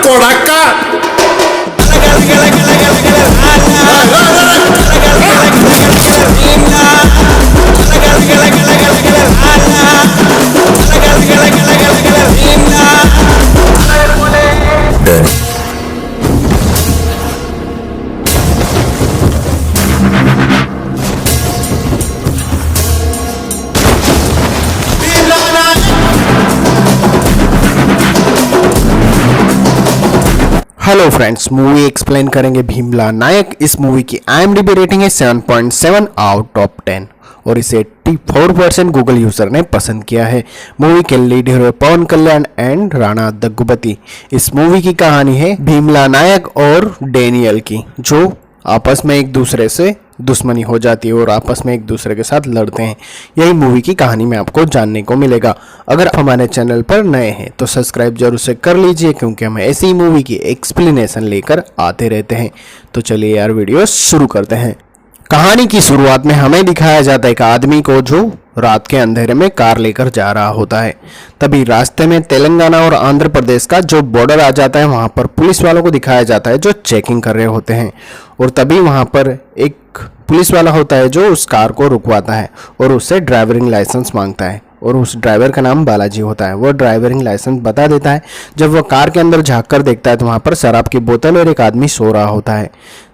Soda hello friends, movie explain करेंगे भीमला नायक। इस movie की IMDb रेटिंग है 7.7 आउट ऑफ 10 और इसे 84% गूगल यूजर ने पसंद किया है। मूवी के lead hero Pawan Kalyan and Rana Daggubati. इस मूवी की कहानी है भीमला नायक और डैनियल की, जो आपस में एक दूसरे से दुश्मनी हो जाती है और आपस में एक दूसरे के साथ लड़ते हैं। यही मूवी की कहानी में आपको जानने को मिलेगा। अगर आप हमारे चैनल पर नए हैं तो सब्सक्राइब जरूर से कर लीजिए, क्योंकि हम ऐसी मूवी की एक्सप्लेनेशन लेकर आते रहते हैं। तो चलिए यार, वीडियो शुरू करते हैं। कहानी की शुरुआत में हमें दिखाया जाता है एक आदमी को जो रात के अंधेरे में कार लेकर जा रहा होता है। तभी रास्ते में तेलंगाना और आंध्र प्रदेश का जो बॉर्डर आ जाता है, वहाँ पर पुलिस वालों को दिखाया जाता है जो चेकिंग कर रहे होते हैं। और तभी वहाँ पर एक पुलिस वाला होता है जो उस कार को रुकवाता है और उससे ड्राइविंग लाइसेंस मांगता है। और उस ड्राइवर का नाम बालाजी होता है। वो ड्राइविंग लाइसेंस बता देता है। जब वो कार के अंदर झांक कर देखता है तो वहाँ पर शराब की बोतल और एक आदमी सो रहा होता है।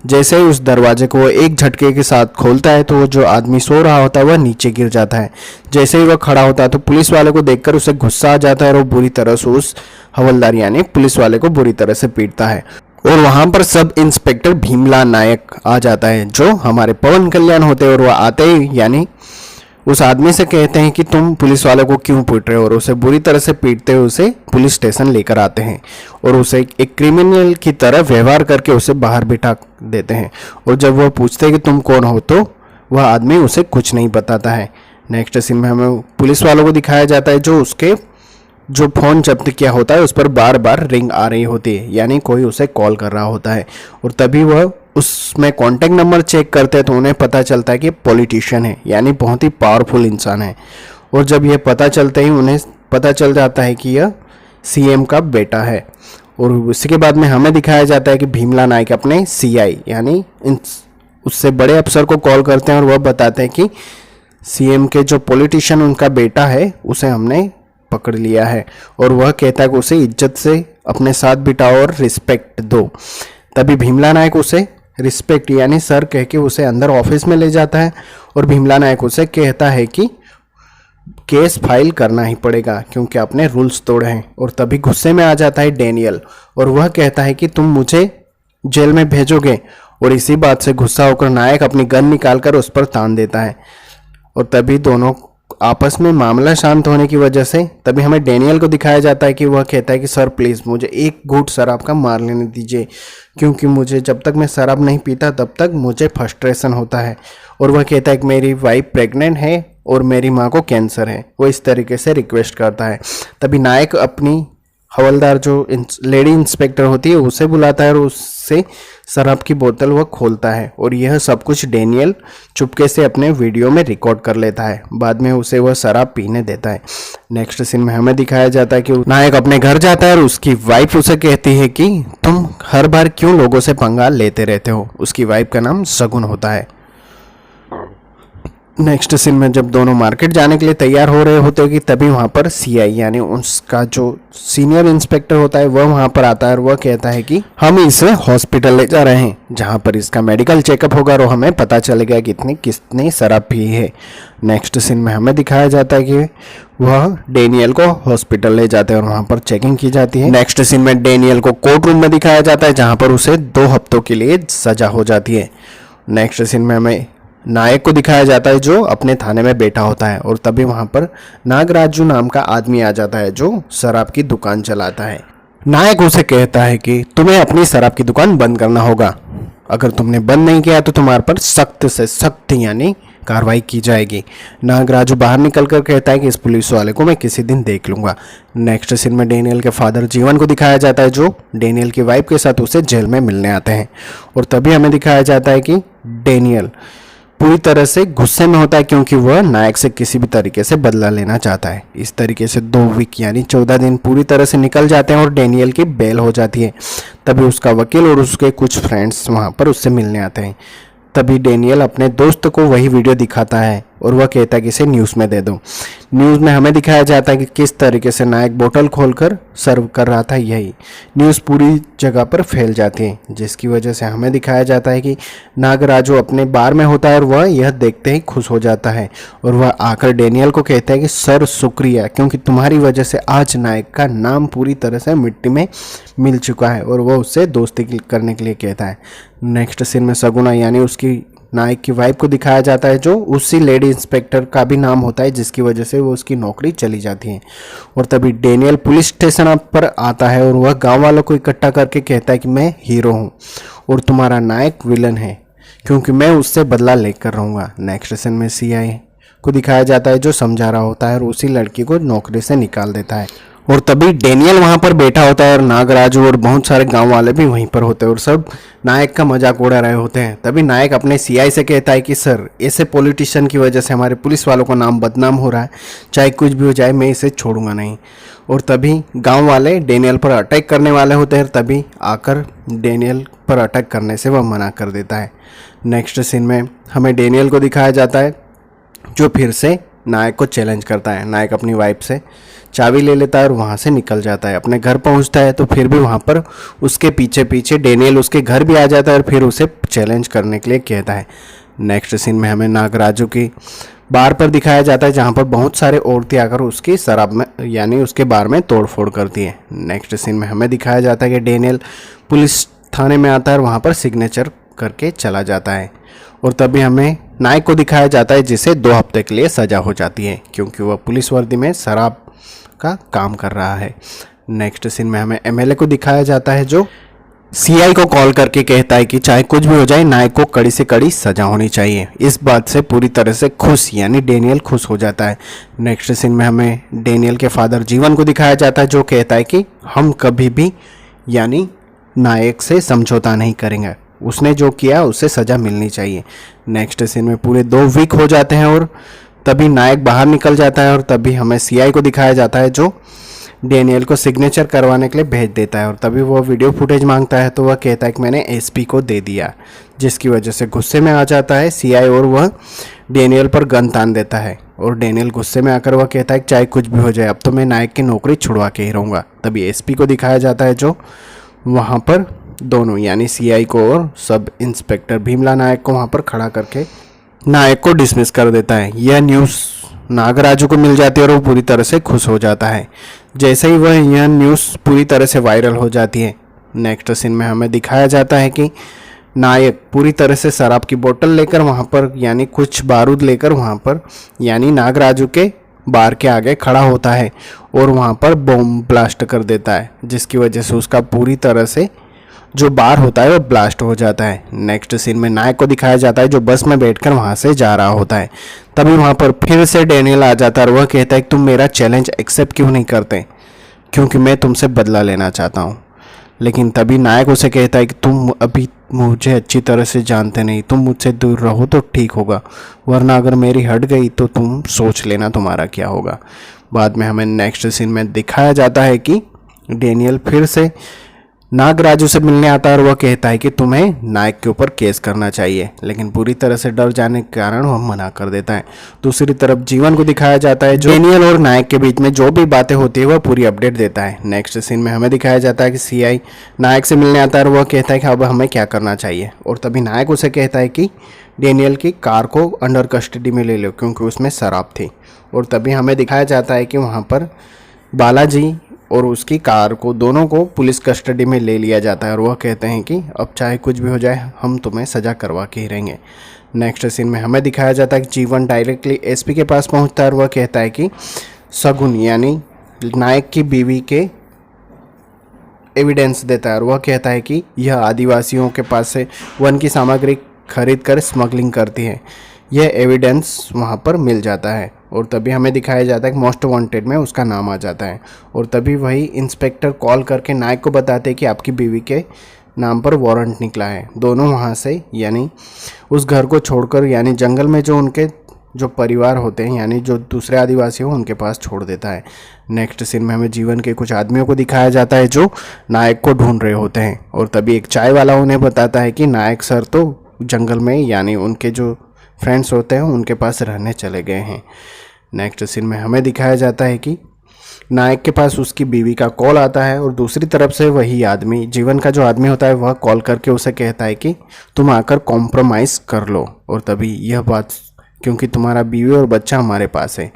जैसे ही उस दरवाजे को वो एक झटके के साथ खोलता है तो वो जो आदमी सो रहा होता है वह नीचे गिर जाता है। जैसे ही वह खड़ा होता है तो पुलिस वाले को देखकर उसे गुस्सा आ जाता है और वो बुरी तरह से उस हवलदार यानी पुलिस वाले को बुरी तरह से पीटता है। और वहाँ पर सब इंस्पेक्टर भीमला नायक आ जाता है, जो हमारे पवन कल्याण होते हैं। और वह आते ही यानी उस आदमी से कहते हैं कि तुम पुलिस वालों को क्यों पीट रहे हो, और उसे बुरी तरह से पीटते हुए उसे पुलिस स्टेशन लेकर आते हैं और उसे एक क्रिमिनल की तरह व्यवहार करके उसे बाहर बिठा देते हैं। और जब वह पूछते हैं कि तुम कौन हो, तो वह आदमी उसे कुछ नहीं बताता है। नेक्स्ट सीन में हमें पुलिस वालों को दिखाया जाता है जो उसके जो फ़ोन जब्त किया होता है उस पर बार बार रिंग आ रही होती है, यानी कोई उसे कॉल कर रहा होता है। और तभी वह उसमें कॉन्टैक्ट नंबर चेक करते हैं तो उन्हें पता चलता है कि पॉलिटिशियन है, यानी बहुत ही पावरफुल इंसान है। और जब यह पता चलते ही उन्हें पता चल जाता है कि यह CM का बेटा है। और उसके बाद में हमें दिखाया जाता है कि भीमला नायक अपने CI यानी उससे बड़े अफसर को कॉल करते हैं और वह बताते हैं कि CM के जो पॉलिटिशियन उनका बेटा है उसे हमने पकड़ लिया है। और वह कहता है कि उसे इज्जत से अपने साथ बिठाओ और रिस्पेक्ट दो। तभी भीमला नायक उसे रिस्पेक्ट यानी सर कह के उसे अंदर ऑफिस में ले जाता है। और भीमला नायक उसे कहता है कि केस फाइल करना ही पड़ेगा क्योंकि आपने रूल्स तोड़े हैं। और तभी गुस्से में आ जाता है डैनियल और वह कहता है कि तुम मुझे जेल में भेजोगे। और इसी बात से गुस्सा होकर नायक अपनी गन निकालकर उस पर तान देता है। और तभी दोनों आपस में मामला शांत होने की वजह से तभी हमें डैनियल को दिखाया जाता है कि वह कहता है कि सर प्लीज़ मुझे एक घूंट शराब का मार लेने दीजिए, क्योंकि मुझे जब तक मैं शराब नहीं पीता तब तक मुझे फ्रस्ट्रेशन होता है। और वह कहता है कि मेरी वाइफ प्रेग्नेंट है और मेरी माँ को कैंसर है। वो इस तरीके से रिक्वेस्ट करता है। तभी नायक अपनी हवलदार जो लेडी इंस्पेक्टर होती है उसे बुलाता है और उससे शराब की बोतल वह खोलता है। और यह सब कुछ डैनियल चुपके से अपने वीडियो में रिकॉर्ड कर लेता है। बाद में उसे वह शराब पीने देता है। नेक्स्ट सीन में हमें दिखाया जाता है कि नायक अपने घर जाता है और उसकी वाइफ उसे कहती है कि तुम हर बार क्यों लोगों से पंगा लेते रहते हो। उसकी वाइफ का नाम शगुन होता है। नेक्स्ट सीन में जब दोनों मार्केट जाने के लिए तैयार हो रहे होते हैं कि तभी वहाँ पर CI यानी उसका जो सीनियर इंस्पेक्टर होता है वह वहाँ पर आता है और वह कहता है कि हम इसे हॉस्पिटल ले जा रहे हैं जहाँ पर इसका मेडिकल चेकअप होगा और हमें पता चलेगा कि कितनी शराब पी है। नेक्स्ट सीन में हमें दिखाया जाता है कि वह डैनियल को हॉस्पिटल ले जाते हैं और वहाँ पर चेकिंग की जाती है। नेक्स्ट सीन में डैनियल को कोर्ट रूम में दिखाया जाता है जहाँ पर उसे 2 हफ्तों के लिए सजा हो जाती है। नेक्स्ट सीन में हमें नायक को दिखाया जाता है जो अपने थाने में बैठा होता है। और तभी वहाँ पर नागराजू नाम का आदमी आ जाता है जो शराब की दुकान चलाता है। नायक उसे कहता है कि तुम्हें अपनी शराब की दुकान बंद करना होगा। अगर तुमने बंद नहीं किया तो तुम्हारे पर सख्त से सख्त यानी कार्रवाई की जाएगी। नागराजू बाहर निकलकर कहता है कि इस पुलिस वाले को मैं किसी दिन देख लूंगा। नेक्स्ट सीन में डैनियल के फादर जीवन को दिखाया जाता है जो डैनियल की वाइफ के साथ उसे जेल में मिलने आते हैं। और तभी हमें दिखाया जाता है कि डैनियल पूरी तरह से गुस्से में होता है क्योंकि वह नायक से किसी भी तरीके से बदला लेना चाहता है। इस तरीके से 2 वीक यानी 14 दिन पूरी तरह से निकल जाते हैं और डेनियल की बेल हो जाती है। तभी उसका वकील और उसके कुछ फ्रेंड्स वहाँ पर उससे मिलने आते हैं। तभी डेनियल अपने दोस्त को वही वीडियो दिखाता है और वह कहता है कि इसे न्यूज़ में दे दो। न्यूज़ में हमें दिखाया जाता है कि किस तरीके से नायक बोतल खोलकर सर्व कर रहा था। यही न्यूज़ पूरी जगह पर फैल जाती है, जिसकी वजह से हमें दिखाया जाता है कि नागराजू अपने बार में होता है और वह यह देखते ही खुश हो जाता है और वह आकर डेनियल को कहता है कि सर शुक्रिया, क्योंकि तुम्हारी वजह से आज नायक का नाम पूरी तरह से मिट्टी में मिल चुका है। और वह उससे दोस्ती करने के लिए कहता है। नेक्स्ट सीन में सगुना यानी उसकी नायक की वाइफ को दिखाया जाता है, जो उसी लेडी इंस्पेक्टर का भी नाम होता है, जिसकी वजह से वो उसकी नौकरी चली जाती है। और तभी डेनियल पुलिस स्टेशन पर आता है और वह गांव वालों को इकट्ठा करके कहता है कि मैं हीरो हूँ और तुम्हारा नायक विलन है, क्योंकि मैं उससे बदला लेकर रहूँगा। नेक्स्ट सीन में सीआई को दिखाया जाता है, जो समझा रहा होता है और उसी लड़की को नौकरी से निकाल देता है। और तभी डेनियल वहाँ पर बैठा होता है और नागराजू और बहुत सारे गांव वाले भी वहीं पर होते हैं और सब नायक का मजाक उड़ा रहे होते हैं। तभी नायक अपने सीआई से कहता है कि सर, ऐसे पॉलिटिशियन की वजह से हमारे पुलिस वालों का नाम बदनाम हो रहा है, चाहे कुछ भी हो जाए मैं इसे छोड़ूंगा नहीं। और तभी गाँव वाले डेनियल पर अटैक करने वाले होते हैं, तभी आकर डेनियल पर अटैक करने से वह मना कर देता है। नेक्स्ट सीन में हमें डेनियल को दिखाया जाता है, जो फिर से नायक को चैलेंज करता है। नायक अपनी वाइफ से चाबी ले लेता है और वहाँ से निकल जाता है। अपने घर पहुँचता है तो फिर भी वहाँ पर उसके पीछे पीछे डेनियल उसके घर भी आ जाता है और फिर उसे चैलेंज करने के लिए कहता है। नेक्स्ट सीन में हमें नागराजू की बार पर दिखाया जाता है, जहाँ पर बहुत सारे औरतें आकर उसकी शराब में यानी उसके बार में तोड़फोड़ करती है। नेक्स्ट सीन में हमें दिखाया जाता है कि डेनियल पुलिस थाने में आता है और वहाँ पर सिग्नेचर करके चला जाता है। और तभी हमें नायक को दिखाया जाता है, जिसे 2 हफ्ते के लिए सज़ा हो जाती है, क्योंकि वह पुलिस वर्दी में शराब का काम कर रहा है। नेक्स्ट सीन में हमें एमएलए को दिखाया जाता है, जो सीआई को कॉल करके कहता है कि चाहे कुछ भी हो जाए नायक को कड़ी से कड़ी सजा होनी चाहिए। इस बात से पूरी तरह से खुश यानी डेनियल खुश हो जाता है। नेक्स्ट सीन में हमें डेनियल के फादर जीवन को दिखाया जाता है, जो कहता है कि हम कभी भी यानी नायक से समझौता नहीं करेंगे, उसने जो किया उसे सज़ा मिलनी चाहिए। नेक्स्ट सीन में पूरे 2 वीक हो जाते हैं और तभी नायक बाहर निकल जाता है और तभी हमें सीआई को दिखाया जाता है, जो डेनियल को सिग्नेचर करवाने के लिए भेज देता है। और तभी वो वीडियो फुटेज मांगता है तो वह कहता है कि मैंने एसपी को दे दिया, जिसकी वजह से गुस्से में आ जाता है सीआई और वह डेनियल पर गन तान देता है। और डेनियल गुस्से में आकर वह कहता है कि चाहे कुछ भी हो जाए अब तो मैं नायक की नौकरी छुड़वा के ही रहूँगा। तभी एसपी को दिखाया जाता है, जो वहाँ पर दोनों यानी सीआई को और सब इंस्पेक्टर भीमला नायक को वहाँ पर खड़ा करके नायक को डिसमिस कर देता है। यह न्यूज़ नागराजू को मिल जाती है और वो पूरी तरह से खुश हो जाता है। जैसे ही वह यह न्यूज़ पूरी तरह से वायरल हो जाती है, नेक्स्ट सीन में हमें दिखाया जाता है कि नायक पूरी तरह से शराब की बोतल लेकर वहाँ पर यानी कुछ बारूद लेकर वहाँ पर यानी नागराजू के बार के आगे खड़ा होता है और वहाँ पर बॉम्ब ब्लास्ट कर देता है, जिसकी वजह से उसका पूरी तरह से जो बार होता है वो ब्लास्ट हो जाता है। नेक्स्ट सीन में नायक को दिखाया जाता है, जो बस में बैठकर वहाँ से जा रहा होता है। तभी वहाँ पर फिर से डेनियल आ जाता है और वह कहता है कि तुम मेरा चैलेंज एक्सेप्ट क्यों नहीं करते, क्योंकि मैं तुमसे बदला लेना चाहता हूँ। लेकिन तभी नायक उसे कहता है कि तुम अभी मुझे अच्छी तरह से जानते नहीं, तुम मुझसे दूर रहो तो ठीक होगा, वरना अगर मेरी हट गई तो तुम सोच लेना तुम्हारा क्या होगा। बाद में हमें नेक्स्ट सीन में दिखाया जाता है कि डेनियल फिर से नागराजू से मिलने आता है और वह कहता है कि तुम्हें नायक के ऊपर केस करना चाहिए, लेकिन पूरी तरह से डर जाने के कारण वह मना कर देता है। दूसरी तरफ जीवन को दिखाया जाता है, जो डेनियल और नायक के बीच में जो भी बातें होती है वह पूरी अपडेट देता है। नेक्स्ट सीन में हमें दिखाया जाता है कि सीआई नायक से मिलने आता है और वह कहता है कि अब हमें क्या करना चाहिए। और तभी नायक उसे कहता है कि डेनियल की कार को अंडर कस्टडी में ले लो, क्योंकि उसमें शराब थी। और तभी हमें दिखाया जाता है कि वहाँ पर बालाजी और उसकी कार को दोनों को पुलिस कस्टडी में ले लिया जाता है और वह कहते हैं कि अब चाहे कुछ भी हो जाए हम तुम्हें सज़ा करवा के ही रहेंगे। नेक्स्ट सीन में हमें दिखाया जाता है कि जीवन डायरेक्टली एसपी के पास पहुंचता है और वह कहता है कि सगुन यानी नायक की बीवी के एविडेंस देता है और वह कहता है कि यह आदिवासियों के पास से वन की सामग्री खरीद कर स्मगलिंग करती है। यह एविडेंस वहाँ पर मिल जाता है और तभी हमें दिखाया जाता है कि मोस्ट वांटेड में उसका नाम आ जाता है। और तभी वही इंस्पेक्टर कॉल करके नायक को बताते हैं कि आपकी बीवी के नाम पर वारंट निकला है। दोनों वहाँ से यानी उस घर को छोड़कर यानी जंगल में जो उनके जो परिवार होते हैं यानी जो दूसरे आदिवासी हो उनके पास छोड़ देता है। नेक्स्ट सीन में हमें जीवन के कुछ आदमियों को दिखाया जाता है जो नायक को ढूंढ रहे होते हैं और तभी एक चाय वाला उन्हें बताता है कि नायक सर तो जंगल में यानी उनके जो फ्रेंड्स होते हैं उनके पास रहने चले गए हैं। नेक्स्ट सीन में हमें दिखाया जाता है कि नायक के पास उसकी बीवी का कॉल आता है और दूसरी तरफ से वही आदमी जीवन का जो आदमी होता है वह कॉल करके उसे कहता है कि तुम आकर कॉम्प्रोमाइज़ कर लो और तभी यह बात क्योंकि तुम्हारा बीवी और बच्चा हमारे पास है।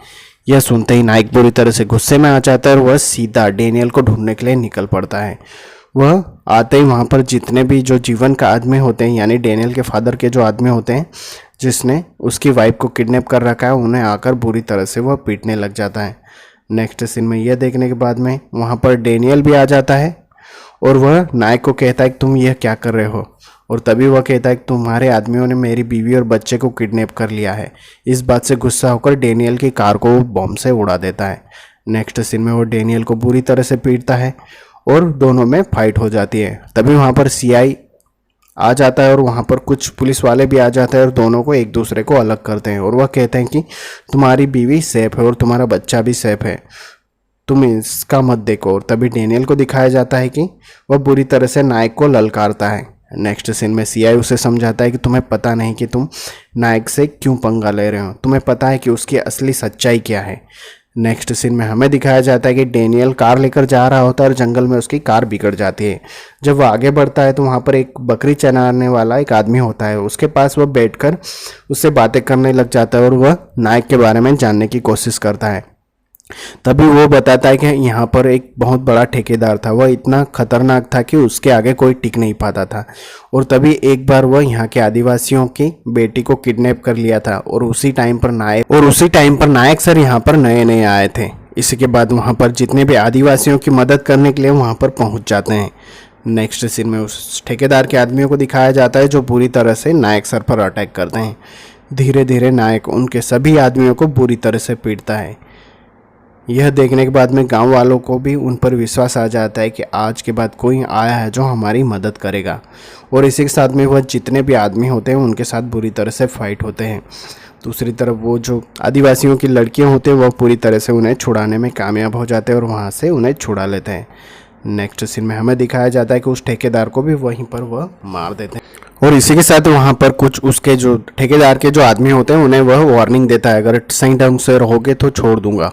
यह सुनते ही नायक बुरी तरह से गुस्से में आ जाता है और वह सीधा डेनियल को ढूंढने के लिए निकल पड़ता है। वह आते ही वहाँ पर जितने भी जो जीवन का आदमी होते हैं यानी डेनियल के फादर के जो आदमी होते हैं जिसने उसकी वाइफ को किडनैप कर रखा है उन्हें आकर बुरी तरह से वह पीटने लग जाता है। नेक्स्ट सीन में यह देखने के बाद में वहाँ पर डेनियल भी आ जाता है और वह नायक को कहता है कि तुम यह क्या कर रहे हो और तभी वह कहता है कि तुम्हारे आदमियों ने मेरी बीवी और बच्चे को किडनैप कर लिया है। इस बात से गुस्सा होकर डेनियल की कार को बॉम्ब से उड़ा देता है। नेक्स्ट सीन में वो डेनियल को बुरी तरह से पीटता है और दोनों में फाइट हो जाती है। तभी वहाँ पर सीआई आ जाता है और वहाँ पर कुछ पुलिस वाले भी आ जाते हैं और दोनों को एक दूसरे को अलग करते हैं और वह कहते हैं कि तुम्हारी बीवी सेफ है और तुम्हारा बच्चा भी सेफ है, तुम इसका मत देखो। और तभी डेनियल को दिखाया जाता है कि वह बुरी तरह से नायक को ललकारता है। नेक्स्ट सीन में सीआई उसे समझाता है कि तुम्हें पता नहीं कि तुम नायक से क्यों पंगा ले रहे हो, तुम्हें पता है कि उसकी असली सच्चाई क्या है। नेक्स्ट सीन में हमें दिखाया जाता है कि डेनियल कार लेकर जा रहा होता है और जंगल में उसकी कार बिगड़ जाती है। जब वह आगे बढ़ता है तो वहाँ पर एक बकरी चराने वाला एक आदमी होता है, उसके पास वह बैठकर उससे बातें करने लग जाता है और वह नायक के बारे में जानने की कोशिश करता है। तभी वो बताता है कि यहाँ पर एक बहुत बड़ा ठेकेदार था, वह इतना खतरनाक था कि उसके आगे कोई टिक नहीं पाता था। और तभी एक बार वह यहाँ के आदिवासियों की बेटी को किडनैप कर लिया था और उसी टाइम पर नायक सर यहाँ पर नए नए आए थे। इसी के बाद वहाँ पर जितने भी आदिवासियों की मदद करने के लिए वहाँ पर पहुँच जाते हैं। नेक्स्ट सीन में उस ठेकेदार के आदमियों को दिखाया जाता है जो बुरी तरह से नायक सर पर अटैक करते हैं। धीरे धीरे नायक उनके सभी आदमियों को बुरी तरह से पीटता है। यह देखने के बाद में गांव वालों को भी उन पर विश्वास आ जाता है कि आज के बाद कोई आया है जो हमारी मदद करेगा और इसी के साथ में वह जितने भी आदमी होते हैं उनके साथ बुरी तरह से फाइट होते हैं। दूसरी तरफ वो जो आदिवासियों की लड़कियां होती हैं वह पूरी तरह से उन्हें छुड़ाने में कामयाब हो जाते हैं और वहाँ से उन्हें छुड़ा लेते हैं। नेक्स्ट सीन में हमें दिखाया जाता है कि उस ठेकेदार को भी वहीं पर वह मार देते हैं और इसी के साथ वहाँ पर कुछ उसके जो ठेकेदार के जो आदमी होते हैं उन्हें वह वार्निंग देता है, अगर सही ढंग से रहोगे तो छोड़ दूंगा।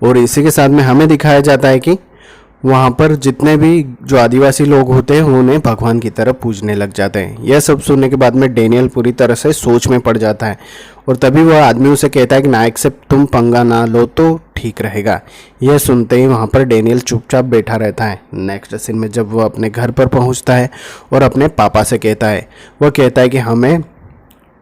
और इसी के साथ में हमें दिखाया जाता है कि वहाँ पर जितने भी जो आदिवासी लोग होते हैं उन्हें भगवान की तरह पूजने लग जाते हैं। यह सब सुनने के बाद में डेनियल पूरी तरह से सोच में पड़ जाता है और तभी वह आदमी उसे कहता है कि नायक से तुम पंगा ना लो तो ठीक रहेगा। यह सुनते ही वहाँ पर डेनियल चुपचाप बैठा रहता है। नेक्स्ट सीन में जब वह अपने घर पर पहुँचता है और अपने पापा से कहता है, वह कहता है कि हमें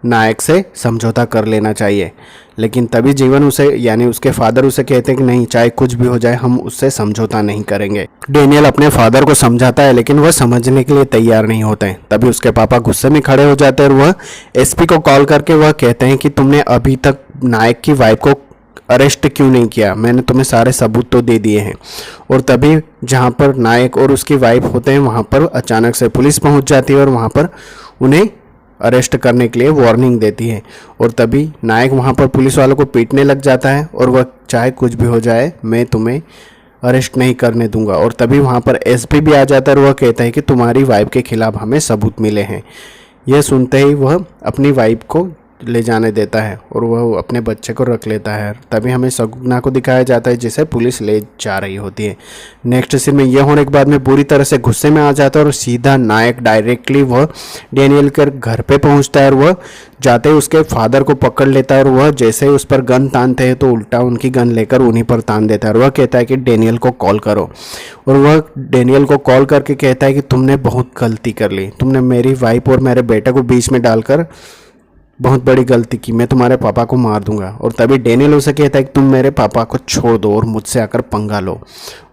नायक से समझौता कर लेना चाहिए, लेकिन तभी जीवन उसे यानी उसके फादर उसे कहते हैं कि नहीं, चाहे कुछ भी हो जाए हम उससे समझौता नहीं करेंगे। डेनियल अपने फादर को समझाता है लेकिन वह समझने के लिए तैयार नहीं होते हैं। तभी उसके पापा गुस्से में खड़े हो जाते हैं और वह एसपी को कॉल करके वह कहते हैं कि तुमने अभी तक नायक की वाइफ को अरेस्ट क्यों नहीं किया, मैंने तुम्हें सारे सबूत तो दे दिए हैं। और तभी जहाँ पर नायक और उसकी वाइफ होते हैं वहाँ पर अचानक से पुलिस पहुँच जाती है और वहाँ पर उन्हें अरेस्ट करने के लिए वार्निंग देती है। और तभी नायक वहाँ पर पुलिस वालों को पीटने लग जाता है और वह चाहे कुछ भी हो जाए मैं तुम्हें अरेस्ट नहीं करने दूंगा। और तभी वहाँ पर एसपी भी आ जाता है और वह कहता है कि तुम्हारी वाइफ के खिलाफ हमें सबूत मिले हैं। यह सुनते ही वह अपनी वाइफ को ले जाने देता है और वह अपने बच्चे को रख लेता है। तभी हमें शगुना को दिखाया जाता है जिसे पुलिस ले जा रही होती है। नेक्स्ट सीन में यह होने के बाद में बुरी तरह से गुस्से में आ जाता है और सीधा नायक डायरेक्टली वह डेनियल के घर पे पहुंचता है और वह जाते ही उसके फादर को पकड़ लेता है और वह जैसे ही उस पर गन तानते हैं तो उल्टा उनकी गन लेकर उन्हीं पर तान देता है और वह कहता है कि डेनियल को कॉल करो। और वह डेनियल को कॉल करके कहता है कि तुमने बहुत गलती कर ली, तुमने मेरी वाइफ और मेरे बेटे को बीच में डालकर बहुत बड़ी गलती की, मैं तुम्हारे पापा को मार दूंगा। और तभी डेनियल उसे कहता है कि तुम मेरे पापा को छोड़ दो और मुझसे आकर पंगा लो।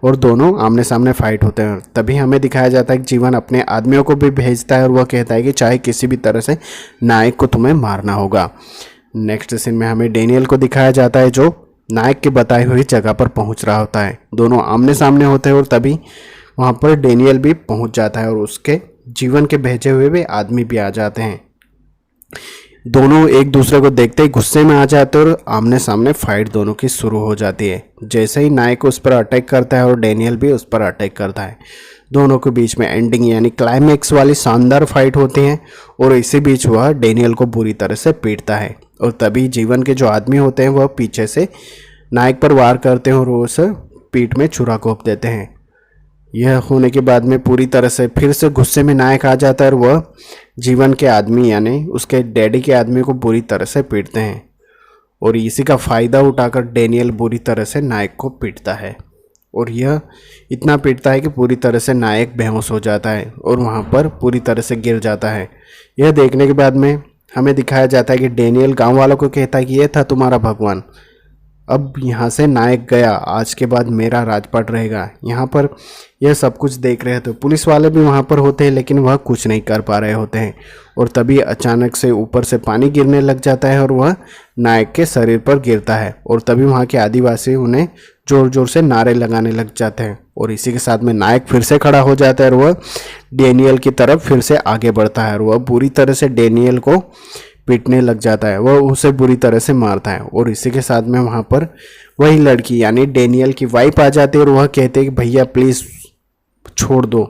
और दोनों आमने सामने फाइट होते हैं। तभी हमें दिखाया जाता है कि जीवन अपने आदमियों को भी भेजता है और वह कहता है कि चाहे किसी भी तरह से नायक को तुम्हें मारना होगा। नेक्स्ट सीन में हमें डेनियल को दिखाया जाता है जो नायक की बताई हुई जगह पर पहुँच रहा होता है। दोनों आमने सामने होते हैं और तभी वहाँ पर डेनियल भी पहुँच जाता है और उसके जीवन के भेजे हुए भी आदमी भी आ जाते हैं। दोनों एक दूसरे को देखते ही गुस्से में आ जाते हैं और आमने सामने फाइट दोनों की शुरू हो जाती है। जैसे ही नायक उस पर अटैक करता है और डेनियल भी उस पर अटैक करता है, दोनों के बीच में एंडिंग यानी क्लाइमैक्स वाली शानदार फाइट होती है और इसी बीच वह डेनियल को बुरी तरह से पीटता है। और तभी जीवन के जो आदमी होते हैं वह पीछे से नायक पर वार करते हैं और उसे पीठ में छुरा घोंप देते हैं। यह होने के बाद में पूरी तरह से फिर से गुस्से में नायक आ जाता है और वह जीवन के आदमी यानी उसके डैडी के आदमी को बुरी तरह से पीटते हैं और इसी का फ़ायदा उठाकर डेनियल बुरी तरह से नायक को पीटता है और यह इतना पीटता है कि पूरी तरह से नायक बेहोश हो जाता है और वहाँ पर पूरी तरह से गिर जाता है। यह देखने के बाद में हमें दिखाया जाता है कि डेनियल गांव वालों को कहता है कि यह था तुम्हारा भगवान, अब यहाँ से नायक गया, आज के बाद मेरा राजपाट रहेगा। यहाँ पर यह सब कुछ देख रहे थे, पुलिस वाले भी वहाँ पर होते हैं लेकिन वह कुछ नहीं कर पा रहे होते हैं और तभी अचानक से ऊपर से पानी गिरने लग जाता है और वह नायक के शरीर पर गिरता है और तभी वहाँ के आदिवासी उन्हें जोर जोर से नारे लगाने लग जाते हैं और इसी के साथ में नायक फिर से खड़ा हो जाता है और वह डेनियल की तरफ फिर से आगे बढ़ता है और वह बुरी तरह से डेनियल को पीटने लग जाता है, वह उसे बुरी तरह से मारता है और इसी के साथ में वहाँ पर वही लड़की यानी डेनियल की वाइफ आ जाती है और वह कहते हैं कि भैया प्लीज़ छोड़ दो।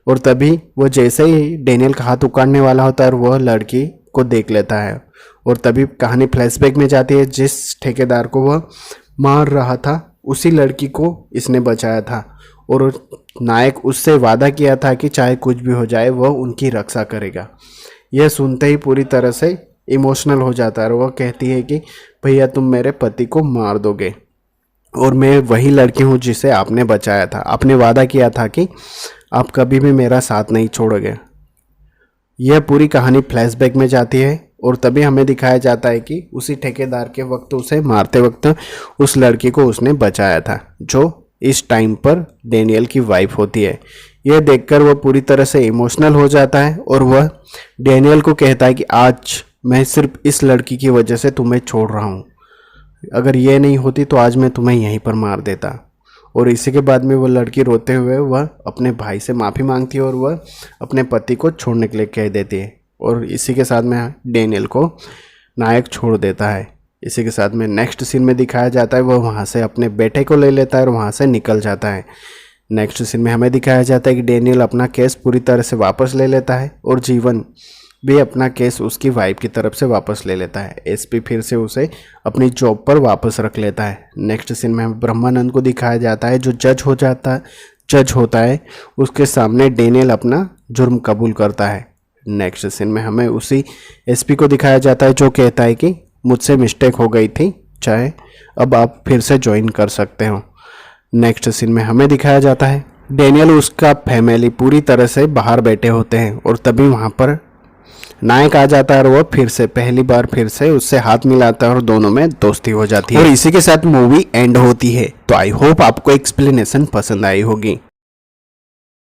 और तभी वह जैसे ही डेनियल का हाथ उखाड़ने वाला होता है और वह लड़की को देख लेता है और तभी कहानी फ्लैशबैक में जाती है। जिस ठेकेदार को वह मार रहा था उसी लड़की को इसने बचाया था और नायक उससे वादा किया था कि चाहे कुछ भी हो जाए वह उनकी रक्षा करेगा। यह सुनते ही पूरी तरह से इमोशनल हो जाता है और वह कहती है कि भैया तुम मेरे पति को मार दोगे और मैं वही लड़की हूँ जिसे आपने बचाया था, आपने वादा किया था कि आप कभी भी मेरा साथ नहीं छोड़ोगे। यह पूरी कहानी फ्लैशबैक में जाती है और तभी हमें दिखाया जाता है कि उसी ठेकेदार के वक्त उसे मारते वक्त उस लड़की को उसने बचाया था जो इस टाइम पर डेनियल की वाइफ होती है। यह देखकर वह पूरी तरह से इमोशनल हो जाता है और वह डेनियल को कहता है कि आज मैं सिर्फ इस लड़की की वजह से तुम्हें छोड़ रहा हूँ, अगर ये नहीं होती तो आज मैं तुम्हें यहीं पर मार देता। और इसी के बाद में वो लड़की रोते हुए वह अपने भाई से माफ़ी मांगती है और वह अपने पति को छोड़ने के लिए कह देती है और इसी के साथ में डेनियल को नायक छोड़ देता है। इसी के साथ में नेक्स्ट सीन में दिखाया जाता है वह वहाँ से अपने बेटे को ले लेता है और वहाँ से निकल जाता है। नेक्स्ट सीन में हमें दिखाया जाता है कि डेनियल अपना केस पूरी तरह से वापस ले लेता है और जीवन भी अपना केस उसकी वाइफ की तरफ से वापस ले लेता है। एसपी फिर से उसे अपनी जॉब पर वापस रख लेता है। नेक्स्ट सीन में हमें ब्रह्मानंद को दिखाया जाता है जो जज होता है उसके सामने डेनियल अपना जुर्म कबूल करता है। नेक्स्ट सीन में हमें उसी एसपी को दिखाया जाता है जो कहता है कि मुझसे मिस्टेक हो गई थी, चाहे अब आप फिर से ज्वाइन कर सकते हो। नेक्स्ट सीन में हमें दिखाया जाता है डेनियल उसका फैमिली पूरी तरह से बाहर बैठे होते हैं और तभी वहाँ पर नायक आ जाता है और वो फिर से पहली बार फिर से उससे हाथ मिलाता है और दोनों में दोस्ती हो जाती है और इसी के साथ मूवी एंड होती है। तो आई होप आपको एक्सप्लेनेशन पसंद आई होगी।